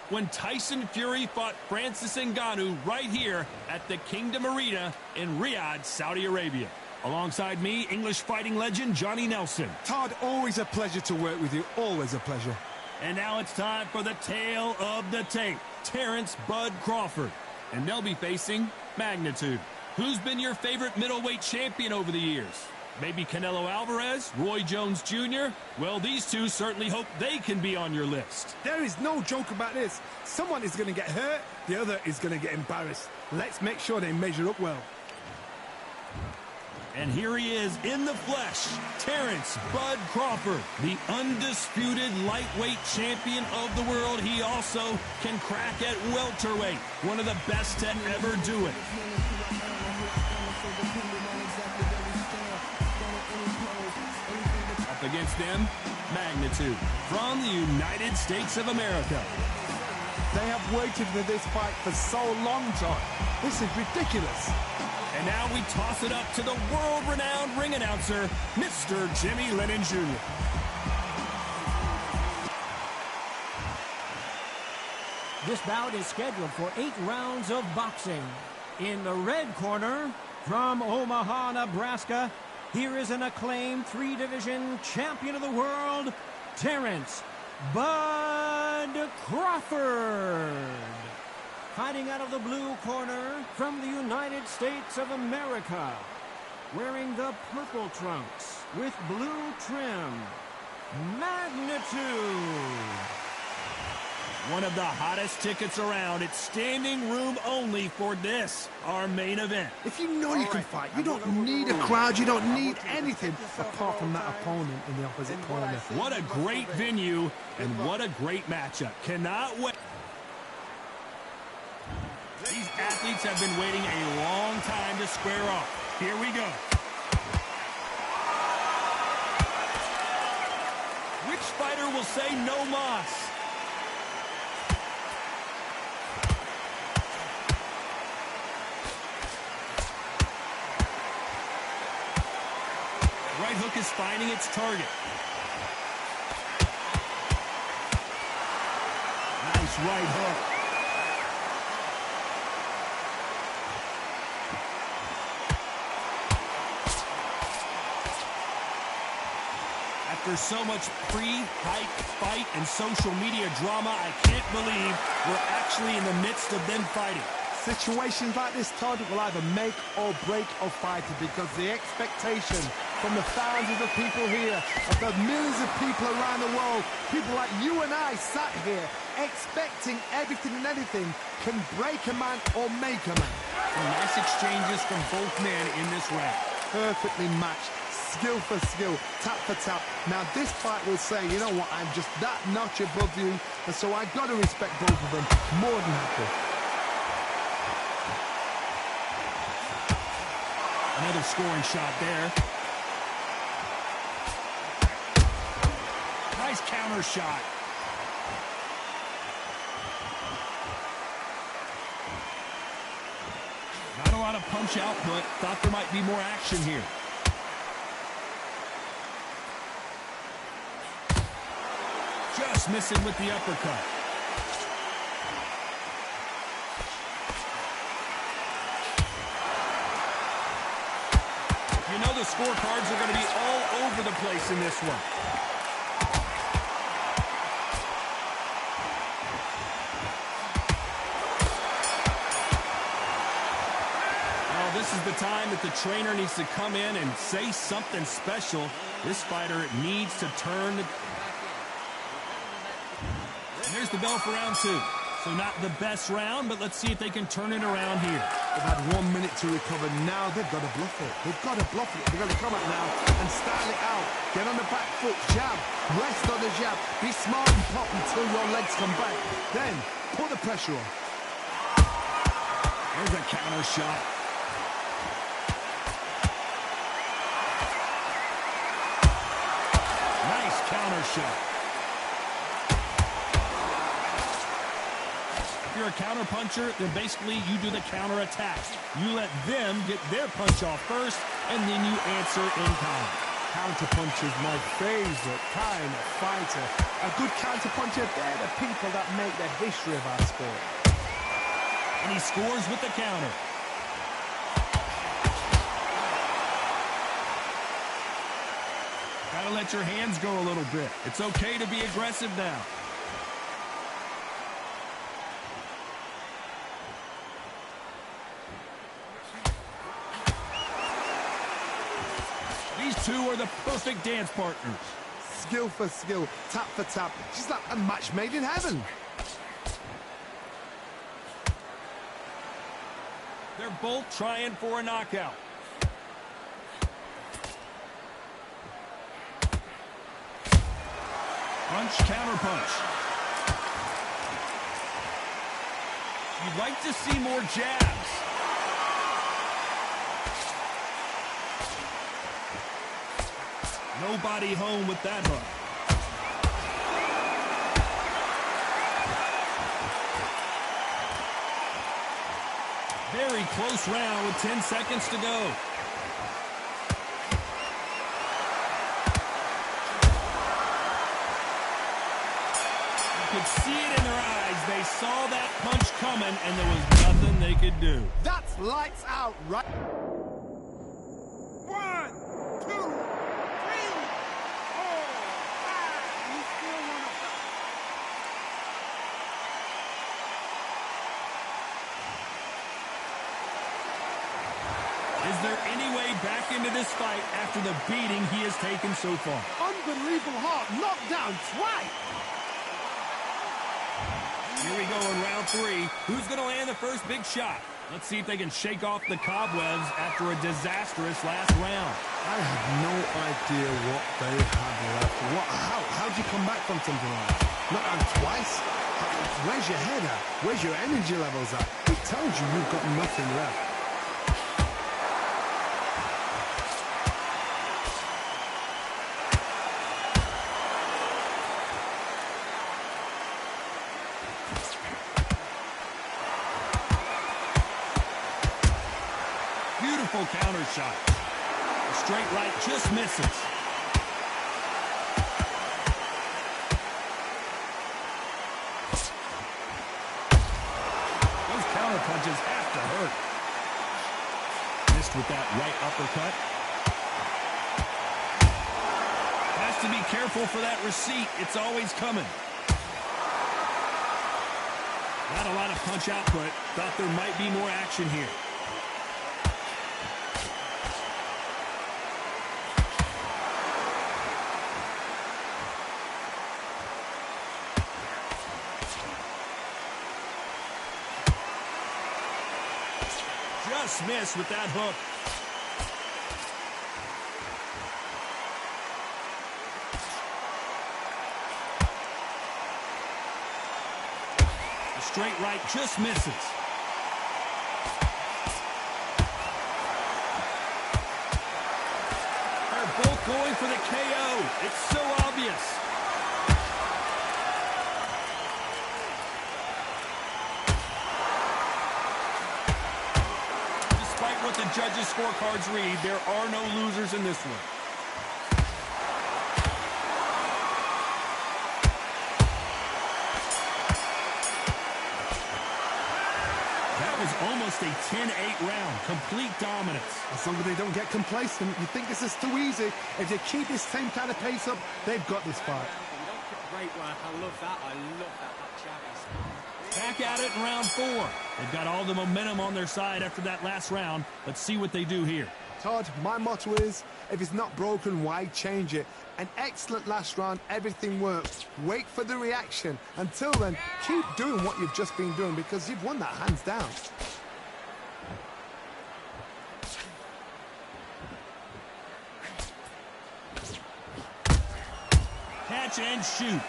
when Tyson Fury fought Francis Ngannou right here at the Kingdom Arena in Riyadh, Saudi Arabia. Alongside me, English fighting legend Johnny Nelson. Todd, always a pleasure to work with you. Always a pleasure. And now it's time for the tale of the tape. Terrence Bud Crawford. And they'll be facing Magnitude. Who's been your favorite middleweight champion over the years? Maybe Canelo Alvarez, Roy Jones Jr.? Well, these two certainly hope they can be on your list. There is no joke about this. Someone is going to get hurt, the other is going to get embarrassed. Let's make sure they measure up well. And here he is in the flesh, Terrence Bud Crawford, the undisputed lightweight champion of the world. He also can crack at welterweight, one of the best to ever do it. Up against them, Magnitude, from the United States of America. They have waited for this fight for so long, John. This is ridiculous. And now we toss it up to the world-renowned ring announcer, Mr. Jimmy Lennon Jr. This bout is scheduled for 8 rounds of boxing. In the red corner, from Omaha, Nebraska, here is an acclaimed 3-division champion of the world, Terrence Bud Crawford. Fighting out of the blue corner, from the United States of America, wearing the purple trunks with blue trim, Magnitude. One of the hottest tickets around. It's standing room only for this, our main event. If you know you can fight, you don't need a crowd, you don't need anything apart from that opponent in the opposite corner. What a great venue, and what a great matchup. Cannot wait. These athletes have been waiting a long time to square off. Here we go. Which fighter will say no mas? Right hook is finding its target. Nice right hook. After so much pre-hype fight and social media drama, I can't believe we're actually in the midst of them fighting. Situations like this, Todd, will either make or break a fighter, because the expectation from the thousands of people here, of the millions of people around the world, people like you and I sat here expecting everything and anything, can break a man or make a man. Some nice exchanges from both men in this round. Perfectly matched. Skill for skill, tap for tap. Now this fight will say, you know what, I'm just that notch above you, and so I've got to respect both of them more than happy. Another scoring shot there. Nice counter shot. Not a lot of punch output. Thought there might be more action here. Just missing with the uppercut. You know the scorecards are going to be all over the place in this one. Well, this is the time that the trainer needs to come in and say something special. This fighter needs to turn. There's the bell for round 2. So not the best round, but let's see if they can turn it around here. They've had 1 minute to recover. Now they've got to bluff it. They've got to bluff it. They've got to come up now and style it out. Get on the back foot, jab, rest on the jab. Be smart and pop until your legs come back. Then put the pressure on. There's a counter shot. Nice counter shot. If you're a counter puncher, then basically you do the counter attack. You let them get their punch off first, and then you answer in kind. Counterpuncher's my favorite kind of fighter. A good counterpuncher, they're the people that make the history of our sport. And he scores with the counter. Gotta let your hands go a little bit. It's okay to be aggressive now. These two are the perfect dance partners. Skill for skill, tap for tap. She's like a match made in heaven. They're both trying for a knockout. Punch, counter punch. You'd like to see more jabs. Nobody home with that hook. Very close round with 10 seconds to go. You could see it in their eyes. They saw that punch coming, and there was nothing they could do. That's lights out, right? 1, 2, 3, 4, 5. You still want to... Is there any way back into this fight after the beating he has taken so far? Unbelievable heart, knocked down twice. Here we go in round 3. Who's going to land the first big shot? Let's see if they can shake off the cobwebs after a disastrous last round. I have no idea what they have left. How'd you come back from something like that? Knocked down twice? Where's your head at? Where's your energy levels at? It tells you you've got nothing left. Beautiful counter shot. The straight right just misses. Those counter punches have to hurt. Missed with that right uppercut. Has to be careful for that receipt. It's always coming. Not a lot of punch output. Thought there might be more action here. Just missed with that hook. The straight right just misses. They're both going for the KO. It's so obvious. What the judges' scorecards read, there are no losers in this one. That was almost a 10-8 round. Complete dominance. As long as they don't get complacent, you think this is too easy. If they keep this same kind of pace up, they've got this fight. Great work. I love that. I love that. That jab is... Back at it in round 4. They've got all the momentum on their side after that last round. Let's see what they do here. Todd, my motto is, if it's not broken, why change it? An excellent last round, everything works. Wait for the reaction. Until then, keep doing what you've just been doing because you've won that hands down. Catch and shoot.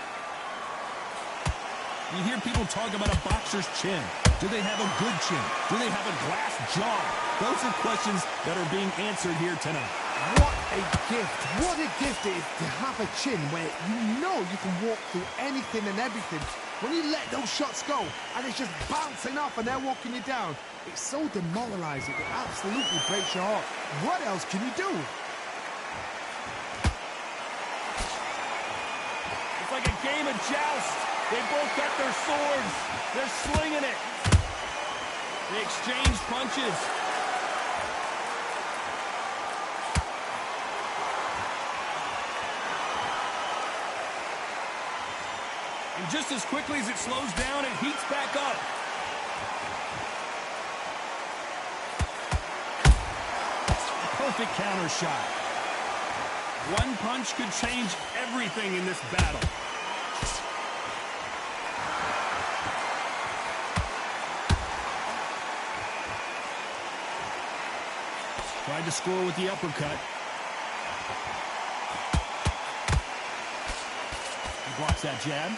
You hear people talk about a boxer's chin. Do they have a good chin? Do they have a glass jaw? Those are questions that are being answered here tonight. What a gift. What a gift it is to have a chin where you know you can walk through anything and everything. When you let those shots go and it's just bouncing off and they're walking you down, it's so demoralizing. It absolutely breaks your heart. What else can you do? a joust. They both got their swords. They're slinging it. They exchange punches. And just as quickly as it slows down, it heats back up. Perfect counter shot. One punch could change everything in this battle. Tried to score with the uppercut. He blocks that jab.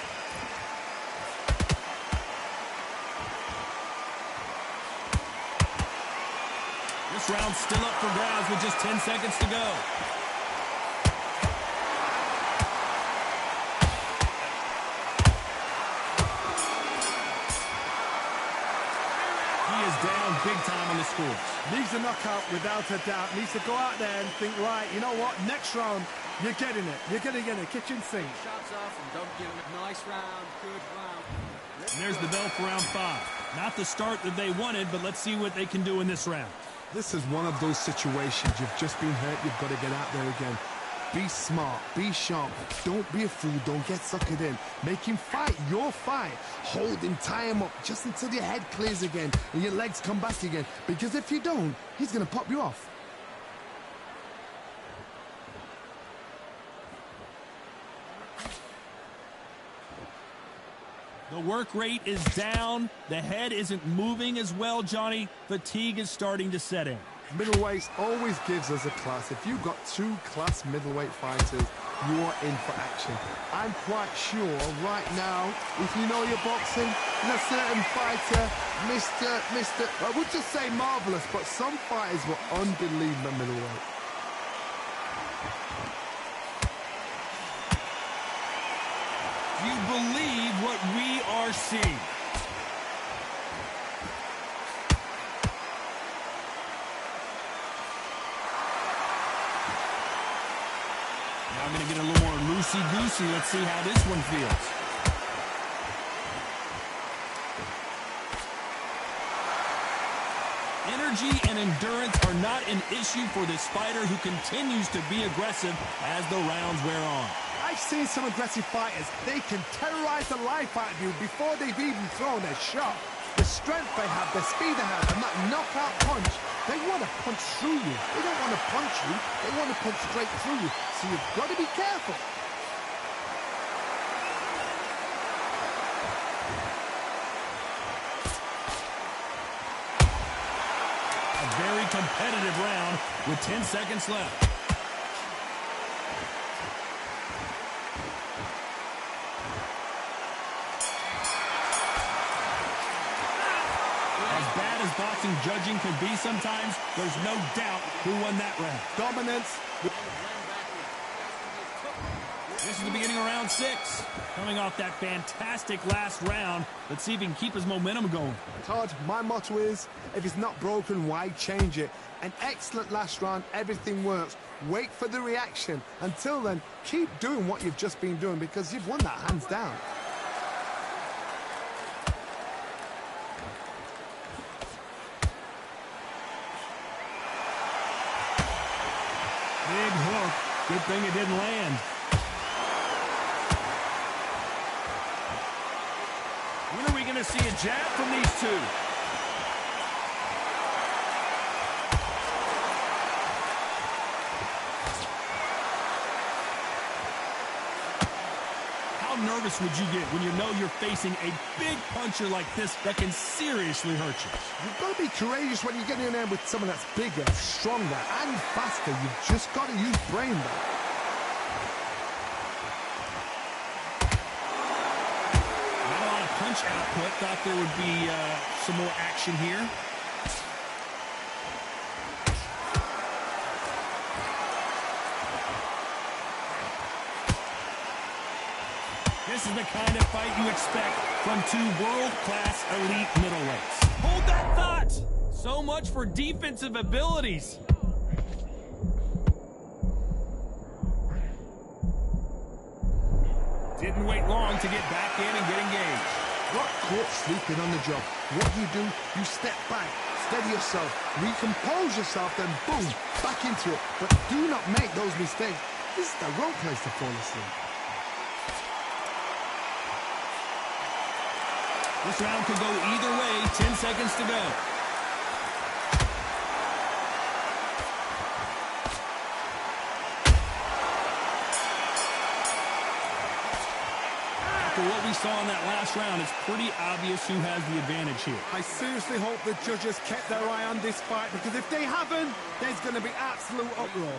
This round's still up for grabs with just 10 seconds to go. He is down big time on the scores. Needs a knockout without a doubt. Needs to go out there and think, right, you know what? Next round, you're getting it. You're going to get a kitchen sink. Shots off and don't give him a nice round. Good round. And there's the bell for round 5. Not the start that they wanted, but let's see what they can do in this round. This is one of those situations. You've just been hurt. You've got to get out there again. Be smart. Be sharp. Don't be a fool. Don't get suckered in. Make him fight your fight. Hold him, tie him up just until your head clears again and your legs come back again. Because if you don't, he's going to pop you off. The work rate is down. The head isn't moving as well, Johnny. Fatigue is starting to set in. Middleweights always gives us a class. If you've got 2 class middleweight fighters, you're in for action. I'm quite sure right now, if you know your boxing, there's a certain fighter, I would just say marvelous, but some fighters were unbelievable middleweight. Do you believe what we are seeing? Now I'm going to get a little more loosey-goosey. Let's see how this one feels. Energy and endurance are not an issue for this fighter who continues to be aggressive as the rounds wear on. I've seen some aggressive fighters. They can terrorize the life out of you before they've even thrown a shot. The strength they have, the speed they have, and that knockout punch, they want to punch through you. They don't want to punch you. They want to punch straight through you. So you've got to be careful. A very competitive round with 10 seconds left. As boxing judging can be sometimes, there's no doubt who won that round. Dominance. This is the beginning of round 6. Coming off that fantastic last round, let's see if he can keep his momentum going. Todd, my motto is, if it's not broken, why change it? An excellent last round, everything works. Wait for the reaction. Until then, keep doing what you've just been doing because you've won that hands down. Big hook. Good thing it didn't land. When are we going to see a jab from these two? How nervous would you get when you know you're facing a big puncher like this that can seriously hurt you? You've got to be courageous when you get in there with someone that's bigger, stronger, and faster. You've just got to use brain there. Not a lot of punch output. Thought there would be some more action here. This is the kind of fight you expect from 2 world-class elite middleweights. Hold that thought! So much for defensive abilities. Didn't wait long to get back in and get engaged. Got caught sleeping on the job. What do? You step back, steady yourself, recompose yourself, then boom, back into it. But do not make those mistakes. This is the wrong place to fall asleep. This round could go either way. 10 seconds to go. What we saw in that last round, it's pretty obvious who has the advantage here. I seriously hope the judges kept their eye on this fight, because if they haven't, there's going to be absolute uproar.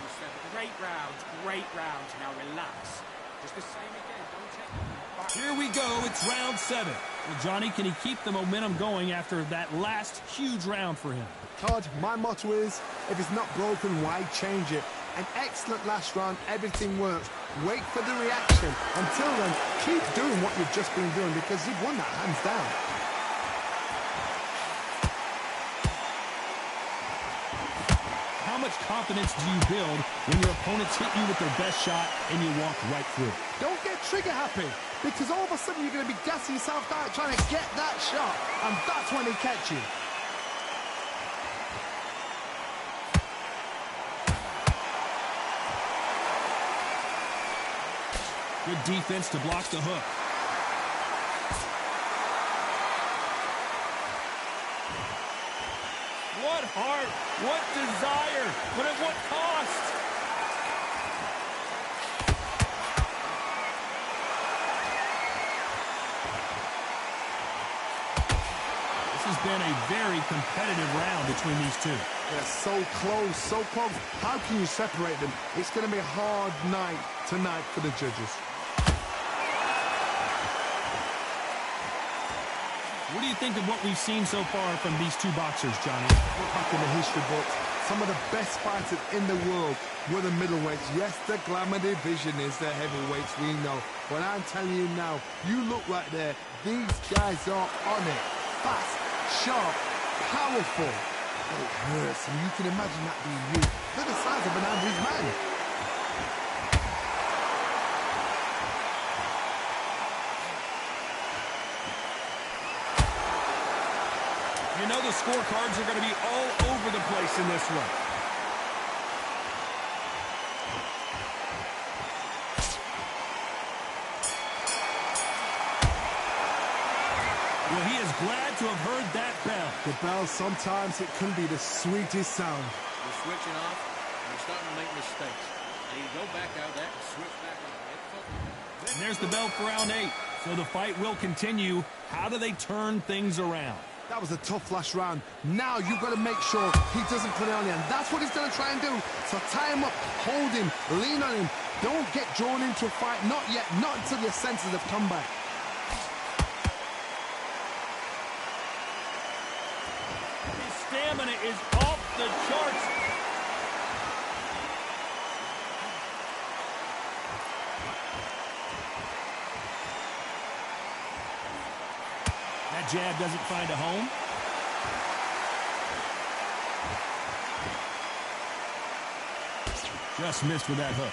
Great round, great round. Now relax. Just the same again. Don't take it. Here we go. It's round 7. Well, Johnny, can he keep the momentum going after that last huge round for him? Todd, my motto is, if it's not broken, why change it? An excellent last round, everything works. Wait for the reaction. Until then, keep doing what you've just been doing, because you've won that hands down. How much confidence do you build when your opponents hit you with their best shot and you walk right through? Don't get trigger happy, because all of a sudden you're going to be gassing yourself out trying to get that shot, and that's when they catch you. Good defense to block the hook. What heart, what desire, but at what cost? This has been a very competitive round between these two. They're so close, so close. How can you separate them? It's going to be a hard night tonight for the judges. What do you think of what we've seen so far from these two boxers, Johnny? Look back in the history books. Some of the best fighters in the world were the middleweights. Yes, the glamour division is the heavyweights, we know. But I'm telling you now, you look right there. These guys are on it. Fast, sharp, powerful. It hurts, and you can imagine that being you. They're the size of an average man. You know the scorecards are going to be all over the place in this one. Well, he is glad to have heard that bell. The bell, sometimes it can be the sweetest sound. You're switching off, and you're starting to make mistakes. Now you go back out there and switch back on. And there's the bell for round 8. So the fight will continue. How do they turn things around? That was a tough last round. Now you've got to make sure he doesn't put it on you, and that's what he's going to try and do. So tie him up, hold him, lean on him. Don't get drawn into a fight. Not yet. Not until your senses have come back. His stamina is off the charts. That jab doesn't find a home. Just missed with that hook.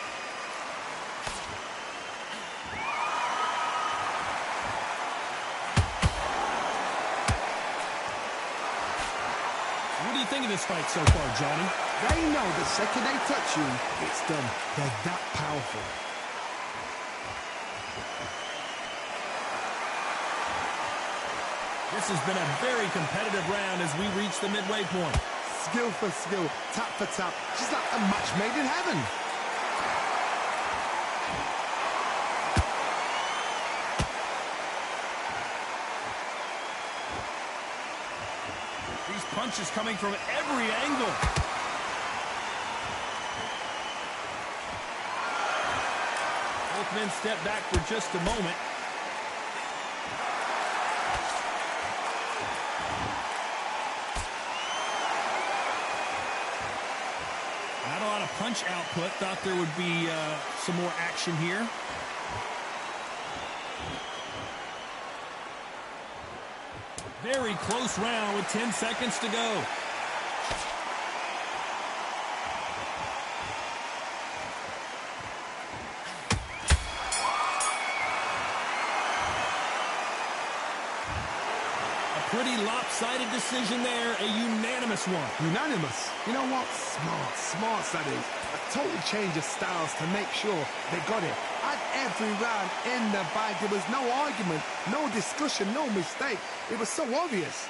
What do you think of this fight so far, Johnny? They know the second they touch you, it's done. They're that powerful. This has been a very competitive round as we reach the midway point. Skill for skill, tap for tap, just like a match made in heaven. These punches coming from every angle. Both men step back for just a moment. Punch output. Thought there would be some more action here. Very close round with 10 seconds to go. Pretty lopsided decision there, a unanimous one. Unanimous. You know what? Smart that is. A total change of styles to make sure they got it. At every round in the bag, there was no argument, no discussion, no mistake. It was so obvious.